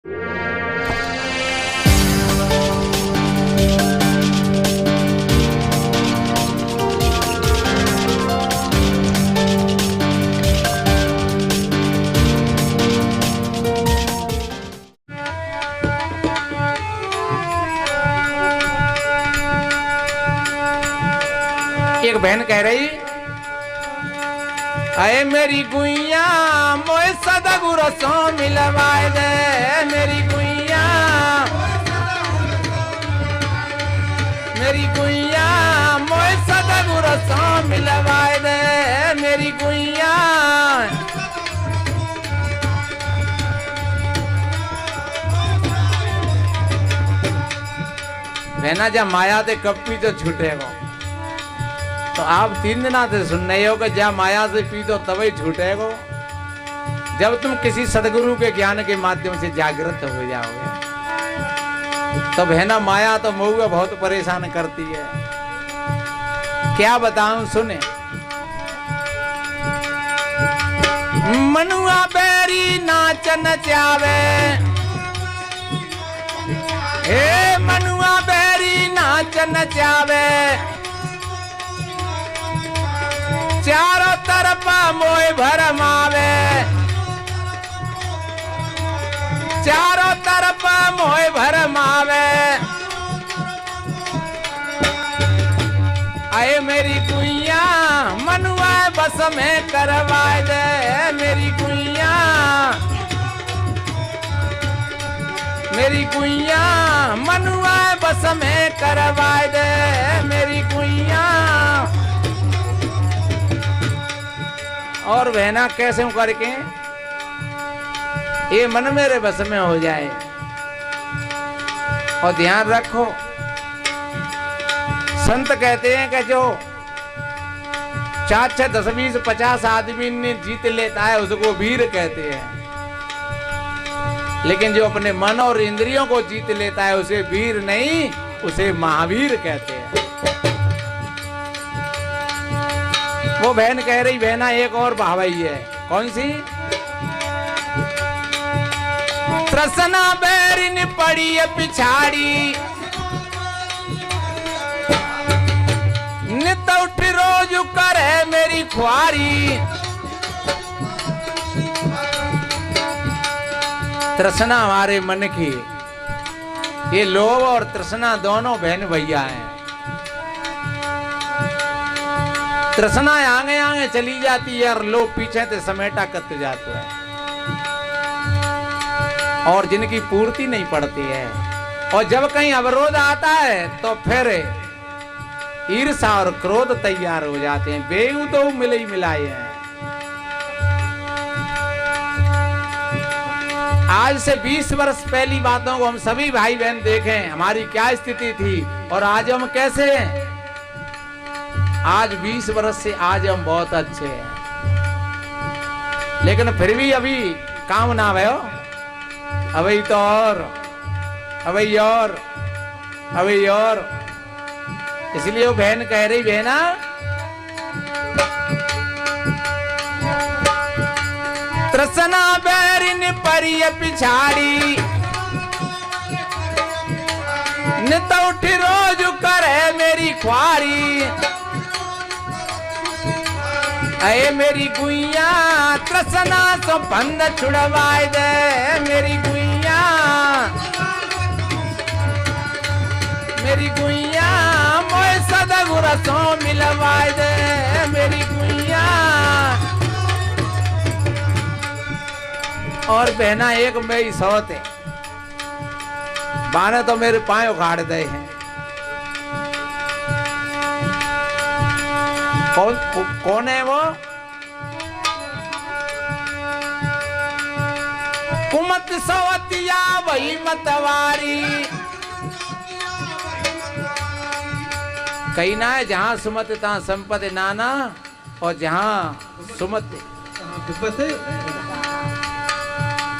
एक बहन कह रही, अरे मेरी गुइया मोए सदगुरु सो मिलवाए दे, मेरी गुइया मोए सदगुरु सो मिलवाए दे, मेरी गुइया। बहना जब माया ते कब पी तो छूटेगा, तो आप 3 दिना से सुन रहे हो कि जब माया से पी तो तभी छूटेगा जब तुम किसी सदगुरु के ज्ञान के माध्यम से जागृत हो जाओगे। तो बहना माया तो मुझे बहुत परेशान करती है, क्या बताऊं सुने। मनुआ बैरी नाच नचावे, हे मनुआ बैरी नाच नचावे, चारों तरफ मोह भरमावे, चारों तरफ मोह भरमावे। आए मेरी गुइया मनुआ बस में करवाए दे, मेरी गुइया मनुआ बस में करवाए दे, मेरी गुइया। और बहना कैसे करके ये मन मेरे बस में हो जाए। और ध्यान रखो, संत कहते हैं कि जो 4, 6, 10, 20, 50 आदमी ने जीत लेता है उसको वीर कहते हैं, लेकिन जो अपने मन और इंद्रियों को जीत लेता है उसे वीर नहीं, उसे महावीर कहते हैं। वो बहन कह रही, बहना एक और भावई है, कौन सी। तृष्णा बैरिन पड़ी है पिछाड़ी, नित उठ रोज करे मेरी ख्वारी। तृष्णा हमारे मन की, ये लोभ और तृष्णा दोनों बहन भैया हैं। तृष्णा आगे आगे चली जाती है और लोग पीछे से समेटा करते जाते हैं, और जिनकी पूर्ति नहीं पड़ती है। और जब कहीं अवरोध आता है तो फिर ईर्ष्या और क्रोध तैयार हो जाते हैं। बेऊ तो मिले ही मिलाए हैं। आज से 20 वर्ष पहली बातों को हम सभी भाई बहन देखें, हमारी क्या स्थिति थी और आज हम कैसे हैं। आज 20 वर्ष से आज हम बहुत अच्छे हैं, लेकिन फिर भी अभी काम ना भयो, अभी तो और इसलिए वो बहन कह रही, बहना तृष्णा बैरिन परिय पिछाड़ी, नित उठ रोज करे मेरी ख्वारी। अये मेरी गुइया तृष्णा तो बंद छुड़वाए दे, मेरी गुइया मोए सदगुरु सो मिलवाए दे, मेरी गुइया। और बहना एक मेरी सौत है, बाने तो मेरे पाए उखाड़ दे हैं। कौन है वो। कुमत सवतिया वही मतवारी, कहीं ना है जहां सुमत तहां संपत्ति नाना, और जहां सुमत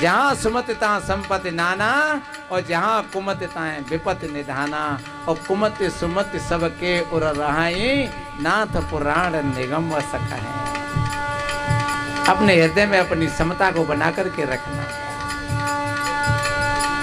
जहां सुमत तहां संपत्ति नाना, और जहां कुमत ताए विपत निधाना। और कुमत सुमत सबके उर रहाई, नाथ पुराण निगम सका है। अपने हृदय में अपनी समता को बना करके रखना।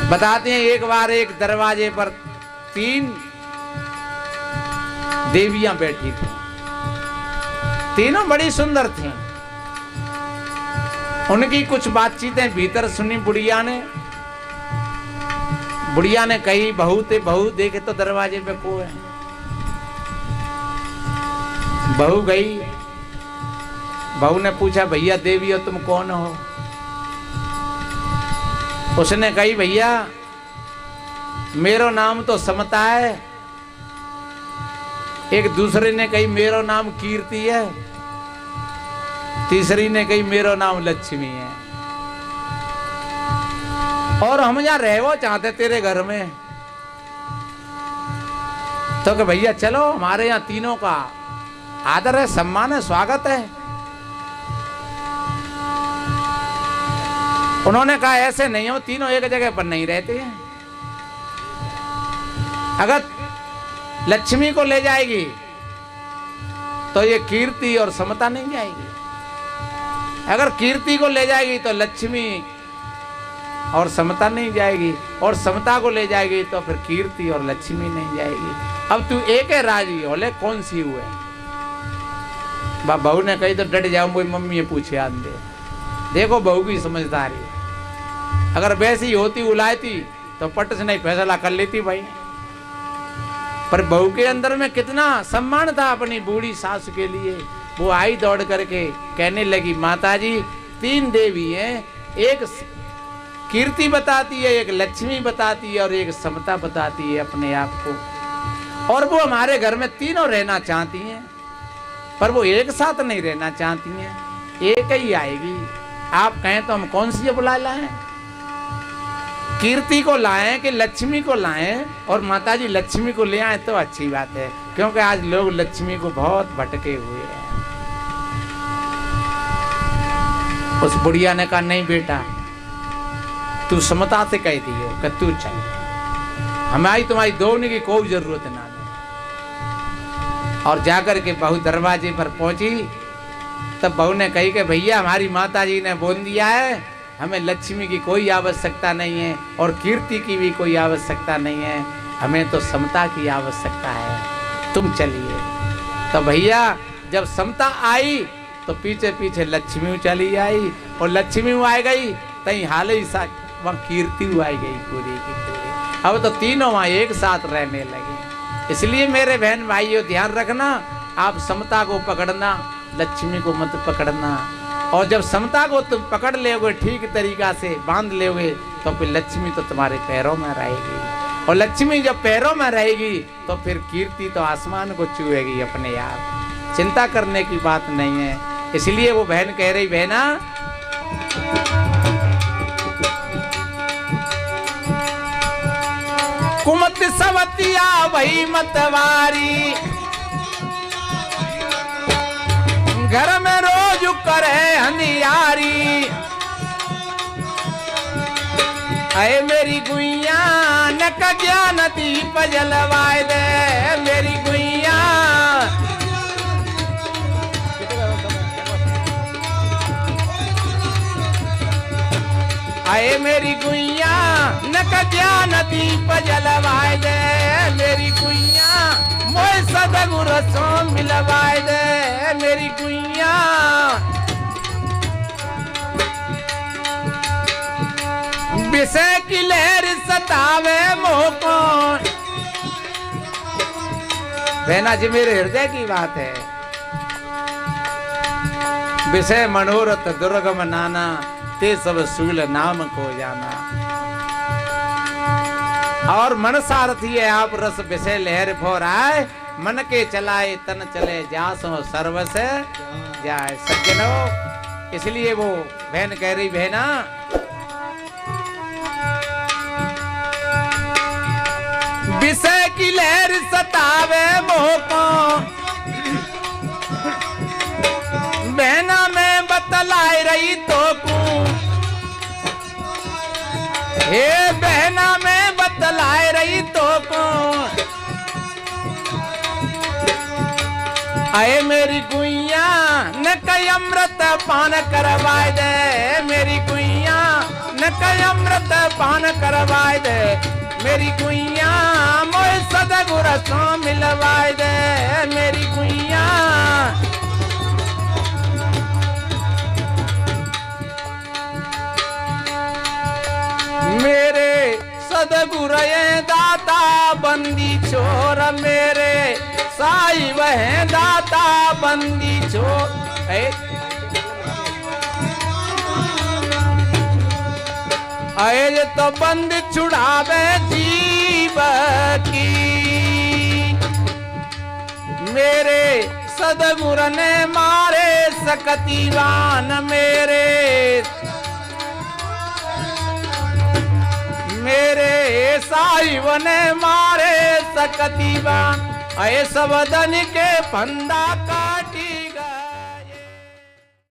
बताते हैं एक बार एक दरवाजे पर 3 देवियां बैठी थी। तीनों बड़ी सुंदर थीं। उनकी कुछ बातचीतें भीतर सुनी बुढ़िया ने। बुढ़िया ने कही, बहू देखे तो दरवाजे पे को है। बहू गई। बहू ने पूछा, भैया देवी हो तुम कौन हो? उसने कही, भैया मेरो नाम तो समता है। एक दूसरे ने कही, मेरो नाम कीर्ति है। तीसरी ने कही, मेरो नाम लक्ष्मी है। और हम यहाँ रहवो चाहते तेरे घर में। तो कि भैया चलो, हमारे यहाँ तीनों का आदर है, सम्मान है, स्वागत है। उन्होंने कहा, ऐसे नहीं हो, तीनों एक जगह पर नहीं रहते हैं। अगर लक्ष्मी को ले जाएगी तो ये कीर्ति और समता नहीं जाएगी। अगर कीर्ति को ले जाएगी तो लक्ष्मी और समता नहीं जाएगी, और समता को ले जाएगी तो फिर कीर्ति और लक्ष्मी नहीं जाएगी। अब तू एक है राजी, बोले कौन सी हुए? बहू ने कही, तो डट जाऊं, वो मम्मी ये पूछे आन दे। देखो बहू की समझदारी है। अगर वैसी होती उलायती तो पट से नहीं फैसला कर लेती भाई। पर बहू के अंदर में कितना सम्मान था अपनी बूढ़ी सास के लिए। वो आई दौड़ करके कहने लगी, माताजी 3 देवी हैं, एक कीर्ति बताती है, एक लक्ष्मी बताती है और एक समता बताती है अपने आप को। और वो हमारे घर में तीनों रहना चाहती हैं, पर वो एक साथ नहीं रहना चाहती हैं, एक ही आएगी। आप कहें तो हम कौन सी बुला लाएं? कीर्ति को लाएं कि लक्ष्मी को लाएं? और माताजी लक्ष्मी को ले आए तो अच्छी बात है, क्योंकि आज लोग लक्ष्मी को बहुत भटके हुए हैं। उस बुढ़िया ने कहा, नहीं बेटा, तू समता से कह दी हो कि तू चल, हमारी तुम्हारी दौड़ने की कोई जरूरत ना है। और जाकर के बहू दरवाजे पर पहुंची। तब बहू ने कही कि भैया हमारी माताजी ने बोल दिया है, हमें लक्ष्मी की कोई आवश्यकता नहीं है और कीर्ति की भी कोई आवश्यकता नहीं है, हमें तो समता की आवश्यकता है, तुम चलिए। तो भैया जब समता आई तो पीछे पीछे लक्ष्मी चली आई, और लक्ष्मी आ गई तई हाल ही सा वहाँ कीर्ति आई गई पूरी की पूरी। अब तो तीनों वहाँ एक साथ रहने लगे। इसलिए मेरे बहन भाइयों ध्यान रखना, आप समता को पकड़ना, लक्ष्मी को मत पकड़ना। और जब समता को तुम पकड़ लोगे, ठीक तरीका से बांध लोगे, तो फिर लक्ष्मी तो तुम्हारे पैरों में रहेगी। और लक्ष्मी जब पैरों में रहेगी तो फिर कीर्ति तो आसमान को छुएगी अपने आप। चिंता करने की बात नहीं है। इसलिए वो बहन कह रही, बहना कुमत सवतिया वही मतवारी, घर में रोज करे अंधियारी। अरे मेरी गुइया न का ज्ञान दीप जलवाए दे, मेरी गुइया आए मेरी गुइया न का ज्ञान दीप जलवाए दे, मेरी गुइया मोए सदगुरु सो मिलवाए दे, मेरी गुइया। विषय की लहर सतावे मोको, बहना जी मेरे हृदय की बात है। विषय मनोरथ दुर्गम नाना, ते सब सूल नाम को जाना। और मन सारथी है आप रस विषय लहर फोराए, मन के चलाए तन चले जासो सर्वस जाए सज्जनों। इसलिए वो बहन कह रही, बहना विषय की लहर सतावे मोह को, बहना में बतलाए रही तो को, हे बहना में बतलाए रही तो को। आए मेरी गुइया न कई अमृत पान करवाए दे, मेरी गुइया के अमृत पान करवाए दे मेरी गुइया मोए सदगुर सो मिलवाए दे मेरी गुइया। मेरे सदगुर दाता बंदी छोर मेरे साई वह दाता बंदी छोर। अज तो बंद छुड़ावे जीव की मेरे सदगुर ने मारे सकतीवान मेरे साहिब ने मारे सकतीवान। ऐ सब धन के फंदा का